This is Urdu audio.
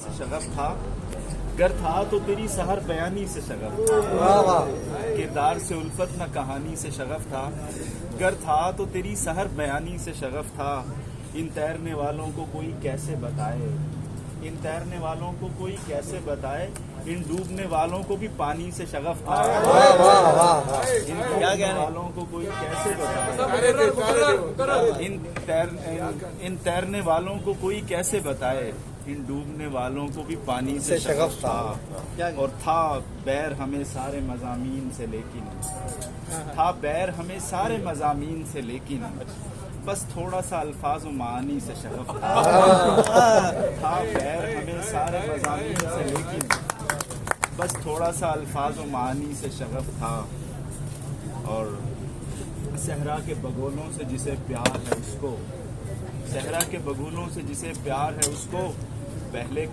سے شغف تھا، گر تھا تو تیری سحر بیانی سے شغف تھا، کردار سے الفت نہ کہانی سے شغف تھا، گر تھا تو تیری سحر بیانی سے شغف تھا، ان تیرنے والوں کو کوئی کیسے بتائے، ان تیرنے والوں کو کوئی کیسے بتائے، ان ڈوبنے والوں کو بھی پانی سے شغف تھا، ان ڈوبنے والوں کو کوئی کیسے بتائے، ان تیرنے والوں کو کوئی کیسے بتائے، ان ڈوبنے والوں کو بھی پانی سے شغف تھا، اور تھا بیر ہمیں سارے مضامین سے لیکن، تھا بیر ہمیں سارے مضامین سے لیکن، بس تھوڑا سا الفاظ و معانی سے شغف تھا بیر ہمیں سارے مضامین سے لیکن، بس تھوڑا سا الفاظ و معانی سے شغف تھا، اور صحرا کے بگولوں سے جسے پیار ہے اس کو، صحرا کے بگولوں سے جسے پیار ہے اس کو، پہلے